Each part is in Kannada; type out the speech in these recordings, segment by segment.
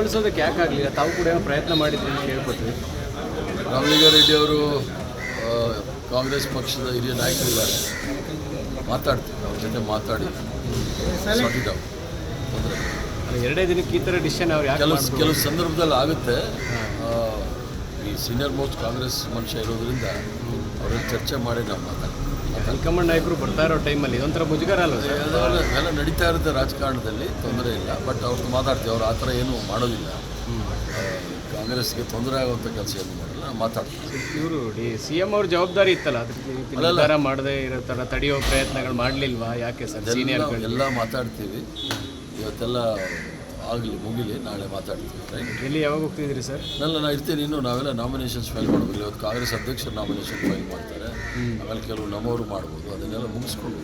ಸೋಲಿಸೋದಕ್ಕೆ ಯಾಕಾಗಲಿಲ್ಲ? ತಾವು ಕೂಡ ಏನೋ ಪ್ರಯತ್ನ ಮಾಡಿದ್ರಿ ಅಂತ ಕೇಳ್ಕೊತೀವಿ. ರಾಮಲಿಂಗಾರೆಡ್ಡಿ ಅವರು ಕಾಂಗ್ರೆಸ್ ಪಕ್ಷದ ಹಿರಿಯ ನಾಯಕರಿದ್ದಾರೆ, ಮಾತಾಡ್ತೀವಿ, ಅವ್ರ ಜೊತೆ ಮಾತಾಡಿ ತೊಂದರೆ ಎರಡೇ ದಿನಕ್ಕೆ ಈ ಥರ ಡಿಸಿಷನ್ ಅವ್ರು ಯಾಕೆ ಕೆಲವು ಸಂದರ್ಭದಲ್ಲಿ ಆಗುತ್ತೆ. ಈ ಸೀನಿಯರ್ ಮೋಸ್ಟ್ ಕಾಂಗ್ರೆಸ್ ಮನುಷ್ಯ ಇರೋದ್ರಿಂದ ಅವ್ರ ಚರ್ಚೆ ಮಾಡಿ ನಾವು ಮಾತಾಡ್ತೀವಿ. ಹೈಕಮಾಂಡ್ ನಾಯಕರು ಬರ್ತಾ ಇರೋ ಟೈಮಲ್ಲಿ ಇದೊಂಥರ ಮುಜುಗರ ಅಲ್ಲ ಎಲ್ಲ ನಡೀತಾ ಇರುತ್ತೆ ರಾಜಕಾರಣದಲ್ಲಿ, ತೊಂದರೆ ಇಲ್ಲ. ಬಟ್ ಅವ್ರದ್ದು ಮಾತಾಡ್ತೀವಿ, ಅವ್ರು ಆ ಥರ ಏನೂ ಮಾಡೋದಿಲ್ಲ. ಕಾಂಗ್ರೆಸ್ಗೆ ತೊಂದರೆ ಆಗುವಂಥ ಕೆಲಸ ಏನು ಮಾಡಲ್ಲ, ಮಾತಾಡ್ತೀವಿ. ಇವರು CM ಅವ್ರ ಜವಾಬ್ದಾರಿ ಇತ್ತಲ್ಲ, ಅದಕ್ಕೆ ನಿರ್ಧಾರ ಮಾಡದೇ ಇರೋ ಥರ ತಡೆಯೋ ಪ್ರಯತ್ನಗಳು ಮಾಡಲಿಲ್ವಾ? ಯಾಕೆ ಸರ್? ಸೀನಿಯರ್ ಎಲ್ಲ ಮಾತಾಡ್ತೀವಿ. ಇವತ್ತೆಲ್ಲ ಆಗಲಿ, ಮುಗಿಲಿ, ನಾಳೆ ಮಾತಾಡ್ತೀವಿ. ರೈಟ್? ಎಲ್ಲಿ ಯಾವಾಗ ಹೋಗ್ತಿದ್ದೀರಿ ಸರ್? ನಾನು ಇರ್ತೀನಿ. ಇನ್ನು ನಾವೆಲ್ಲ ನಾಮಿನೇಷನ್ಸ್ ಫೈಲ್ ಮಾಡಬೇಕು. ಇವತ್ತು ಕಾಂಗ್ರೆಸ್ ಅಧ್ಯಕ್ಷರು ನಾಮಿನೇಷನ್ ಫೈಲ್ ಮಾಡ್ತಾರೆ. ಆಮೇಲೆ ಕೆಲವು ನಮ್ಮವರು ಮಾಡ್ಬೋದು. ಅದನ್ನೆಲ್ಲ ಮುಗಿಸ್ಕೊಂಡು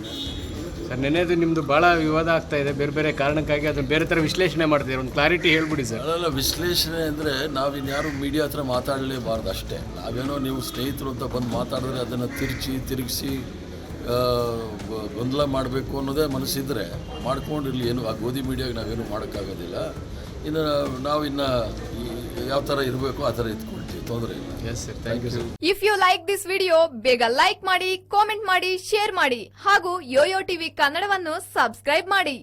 ಸರ್, ನೆನೆದು ನಿಮ್ಮದು ಭಾಳ ವಿವಾದ ಆಗ್ತಾ ಇದೆ. ಬೇರೆ ಬೇರೆ ಕಾರಣಕ್ಕಾಗಿ ಅದನ್ನು ಬೇರೆ ಥರ ವಿಶ್ಲೇಷಣೆ ಮಾಡ್ತೀವಿ. ಒಂದು ಕ್ಲಾರಿಟಿ ಹೇಳ್ಬಿಡಿ ಸರ್. ಅದೆಲ್ಲ ವಿಶ್ಲೇಷಣೆ ಅಂದರೆ ನಾವಿನ್ಯಾರು ಮೀಡಿಯಾ ಹತ್ರ ಮಾತಾಡಲೇಬಾರ್ದು ಅಷ್ಟೇ. ನಾವೇನೋ ನೀವು ಸ್ನೇಹಿತರು ಅಂತ ಬಂದು ಮಾತಾಡಿದ್ರೆ ಅದನ್ನು ತಿರುಗಿಸಿ ಗೊಂದಲ ಮಾಡಬೇಕು ಅನ್ನೋದೇ ಮನಸ್ಸಿದ್ರೆ ಮಾಡ್ಕೊಂಡಿರಲಿ. ಏನು ಆ ಗೋಧಿ ಮೀಡಿಯಾಗೆ ನಾವೇನು ಮಾಡೋಕ್ಕಾಗೋದಿಲ್ಲ. ಇನ್ನು ನಾವಿನ್ನು ಯಾವ ಥರ ಇರಬೇಕು ಆ ಥರ ಇದ್ಕೊಳ್ತೀವಿ, ತೊಂದರೆ ಇಲ್ಲ. Yes sir, thank you sir. If you like this video, ಬೇಗ ಲೈಕ್ ಮಾಡಿ, ಕಾಮೆಂಟ್ ಮಾಡಿ, ಶೇರ್ ಮಾಡಿ ಹಾಗೂ ಯೋಯೋ ಟಿವಿ ಕನ್ನಡವನ್ನು ಸಬ್ಸ್ಕ್ರೈಬ್ ಮಾಡಿ.